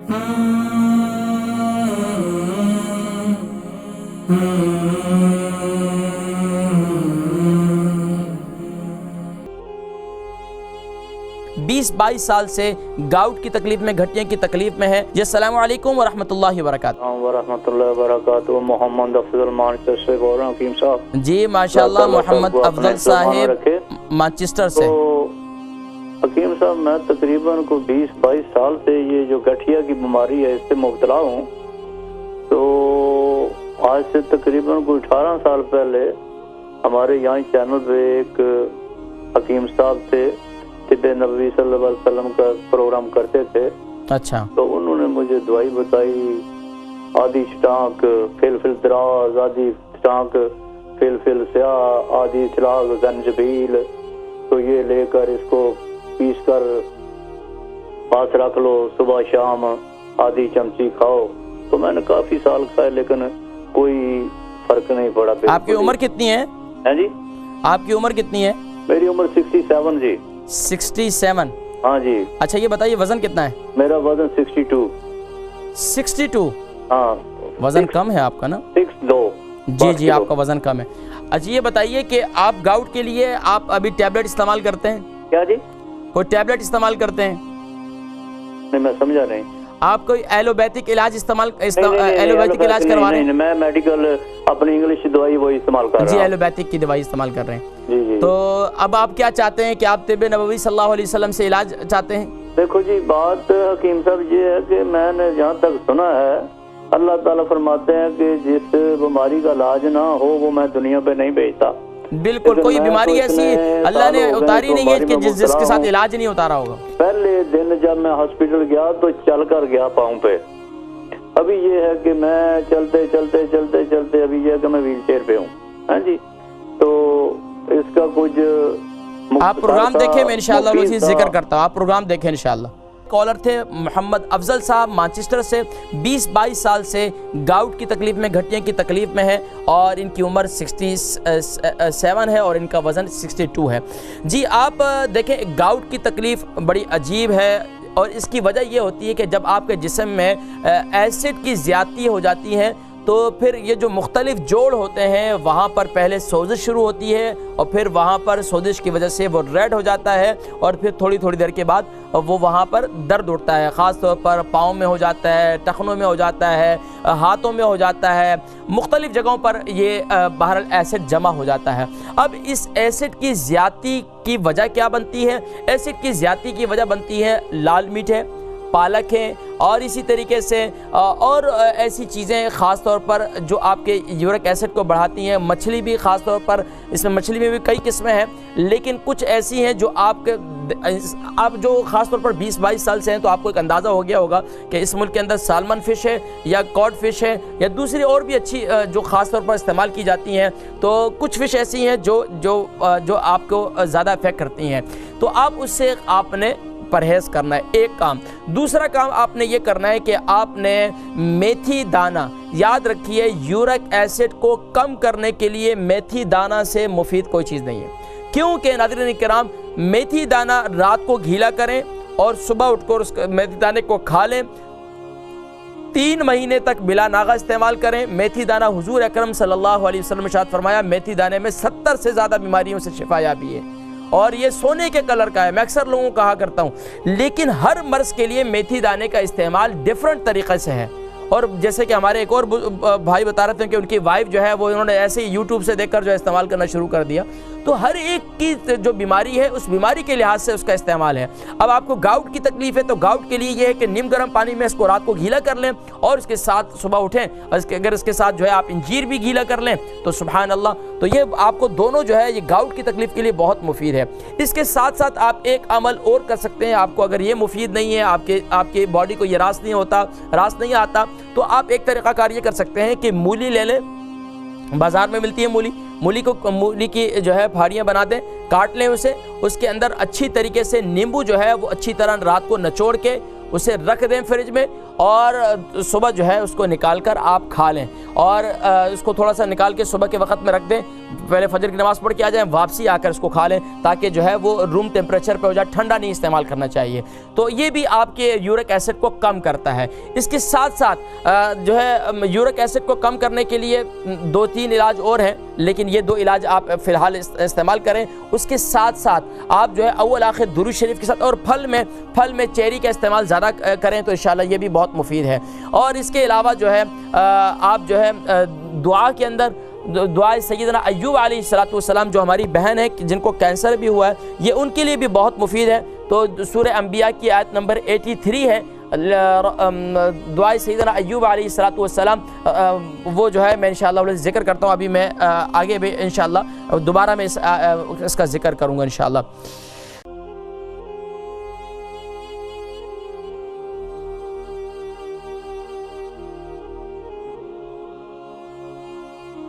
बीस 22 साल से गाउट की तकलीफ में, घटिया की तकलीफ में है। जी अस्सलाम वालेकुम वरहमतुल्लाहि वबरकातुहू। वरहमतुल्लाहि वबरकातुहू। मोहम्मद अफजल मानचेस्टर से बोल रहा हूँ हकीम साहब। जी माशाल्लाह, मोहम्मद अफजल साहिब मैनचेस्टर से। हकीम साहब मैं तकरीबन को 20-22 साल से ये जो गठिया की बीमारी है इससे मुब्तला हूँ। तो आज से तकरीबन कोई 18 साल पहले हमारे यहाँ चैनल पे एक हकीम साहब थे, तिब्बे नबवी सल्लल्लाहु अलैहि वसल्लम का प्रोग्राम करते थे। अच्छा। तो उन्होंने मुझे दवाई बताई, आदि स्टाक फिल दराज, आदि स्टाक फिल स्याह, आदि इतलाक गंजबील, तो ये लेकर इसको पीस कर पास रख लो, सुबह शाम आधी चमची खाओ। तो मैंने काफी साल खाया लेकिन कोई फर्क नहीं पड़ा। आपकी उम्र कितनी है? जी आपकी उम्र कितनी है? मेरी उम्र 67 जी। 67? हाँ जी। अच्छा ये बताइए वजन कितना है? मेरा वजन 62। 62? हाँ। वजन कम है आपका ना? 62। जी आपका वजन कम है। अच्छा ये बताइए कि आप गाउट के लिए आप अभी टैबलेट इस्तेमाल करते हैं? क्या जी? कोई टैबलेट इस्तेमाल करते हैं? नहीं मैं समझा नहीं। आप कोई एलोपैथिक इलाज एलोपैथिक इलाज करवा रहे हैं? मैं मेडिकल अपनी इंग्लिश दवाई वो इस्तेमाल कर रहा हूं। जी एलोपैथिक की दवाई इस्तेमाल कर रहे हैं। जी। तो अब आप क्या चाहते हैं कि आप तिब्बे नबवी सल्लल्लाहु अलैहि वसल्लम से इलाज चाहते हैं? देखो जी बात हकीम साहब ये है कि मैंने जहाँ तक सुना है अल्लाह ताला फरमाते हैं कि जिस बीमारी का इलाज ना हो वो मैं दुनिया पे नहीं भेजता। बिल्कुल कोई बीमारी ऐसी अल्लाह ने उतारी नहीं है कि जिसके साथ इलाज नहीं उतारा होगा। पहले दिन जब मैं हॉस्पिटल गया तो चल कर गया पाँव पे। अभी ये है कि मैं चलते अभी ये है कि मैं व्हील चेयर पे हूँ। हाँ जी। तो इसका कुछ आप प्रोग्राम देखें, मैं इंशाल्लाह उसी जिक्र करता हूँ। आप प्रोग्राम देखें इंशाल्लाह। कॉलर थे मोहम्मद अफजल साहब मैनचेस्टर से। 20-22 साल से गाउट की तकलीफ में, घटिया की तकलीफ में है और इनकी उम्र 67 है और इनका वज़न 62 है। जी आप देखें गाउट की तकलीफ़ बड़ी अजीब है और इसकी वजह ये होती है कि जब आपके जिस्म में एसिड की ज़्यादती हो जाती है तो फिर ये जो मुख्तलिफ जोड़ होते हैं वहाँ पर पहले सोजिश शुरू होती है और फिर वहाँ पर सोजिश की वजह से वो रेड हो जाता है और फिर थोड़ी देर के बाद वो वहाँ पर दर्द उठता है। ख़ास तौर पर पाँव में हो जाता है, टखनों में हो जाता है, हाथों में हो जाता है, मुख्तलिफ जगहों पर ये बहरहाल एसिड जमा हो जाता है। अब इस एसिड की ज़्यादती की वजह क्या बनती है? एसिड की ज़्यादती की वजह बनती है लाल मीट है, पालक है और इसी तरीके से और ऐसी चीज़ें ख़ास तौर पर जो आपके यूरिक एसिड को बढ़ाती हैं। मछली भी ख़ास तौर पर, इसमें मछली में भी कई किस्में हैं लेकिन कुछ ऐसी हैं जो आप जो ख़ास तौर पर 20-22 साल से हैं तो आपको एक अंदाज़ा हो गया होगा कि इस मुल्क के अंदर सालमन फ़िश है या कॉड फ़िश है या दूसरी और भी अच्छी जो ख़ास तौर पर इस्तेमाल की जाती हैं। तो कुछ फ़िश ऐसी हैं जो आपको ज़्यादा इफ़ेक्ट करती हैं, तो आप उससे आपने परहेज़ करना है, एक काम। दूसरा काम आपने ये करना है कि आपने मेथी दाना, याद रखिए यूरिक एसिड को कम करने के लिए मेथी दाना से मुफीद कोई चीज़ नहीं है। क्योंकि नाज़रीन किराम मेथी दाना रात को गीला करें और सुबह उठकर उस मेथी दाने को खा लें। 3 महीने तक बिला नागा इस्तेमाल करें। मेथी दाना हुजूर अकरम सल्लल्लाहु अलैहि वसल्लम ने इरशाद फरमाया मेथी दाने में 70 से ज़्यादा बीमारियों से शिफा याबी है और ये सोने के कलर का है। मैं अक्सर लोगों को कहा करता हूँ, लेकिन हर मर्ज़ के लिए मेथी दाने का इस्तेमाल डिफरेंट तरीक़े से है। और जैसे कि हमारे एक और भाई बता रहे थे कि उनकी वाइफ जो है वो उन्होंने ऐसे ही यूट्यूब से देखकर जो इस्तेमाल करना शुरू कर दिया। तो हर एक की जो बीमारी है उस बीमारी के लिहाज से उसका इस्तेमाल है। अब आपको गाउट की तकलीफ है तो गाउट के लिए ये है कि नीम गर्म पानी में इसको रात को गीला कर लें और इसके साथ सुबह उठें। अगर इसके साथ जो है आप इंजीर भी गीला कर लें तो सुभान अल्लाह, तो ये आपको दोनों जो है ये गाउट की तकलीफ के लिए बहुत मुफीद है। इसके साथ साथ आप एक अमल और कर सकते हैं। आपको अगर ये मुफीद नहीं है, आपके बॉडी को ये रास नहीं आता, तो आप एक तरीक़ाकार ये कर सकते हैं कि मूली ले लें। बाज़ार में मिलती है मूली की जो है फाड़ियाँ बना दें, काट लें उसे। उसके अंदर अच्छी तरीके से नींबू जो है वो अच्छी तरह रात को निचोड़ के اسے رکھ دیں فریج میں، اور صبح جو ہے اس کو نکال کر آپ کھا لیں، اور اس کو تھوڑا سا نکال کے صبح کے وقت میں رکھ دیں، پہلے فجر کی نماز پڑھ کے آ جائیں، واپسی آ کر اس کو کھا لیں تاکہ جو ہے وہ روم ٹیمپریچر پہ ہو جائے، ٹھنڈا نہیں استعمال کرنا چاہیے۔ تو یہ بھی آپ کے یورک ایسڈ کو کم کرتا ہے۔ اس کے ساتھ ساتھ جو ہے یورک ایسڈ کو کم کرنے کے لیے 2-3 علاج اور ہیں، لیکن یہ 2 علاج آپ فی الحال استعمال کریں۔ اس کے ساتھ ساتھ آپ جو ہے اول آخر درود شریف کے ساتھ، اور پھل میں چیری کا استعمال زیادہ کریں تو انشاءاللہ یہ بھی بہت مفید ہے۔ اور اس کے علاوہ جو ہے آپ جو ہے دعا کے اندر دعائے سیدنا ایوب علیہ السلام جو ہماری بہن ہے جن کو کینسر بھی ہوا ہے، یہ ان کے لیے بھی بہت مفید ہے۔ تو سورہ انبیاء کی آیت نمبر 83 ہے، دعائے سیدنا ایوب علیہ السلام، وہ جو ہے میں انشاءاللہ ذکر کرتا ہوں۔ ابھی میں آگے بھی انشاءاللہ دوبارہ میں اس کا ذکر کروں گا انشاءاللہ۔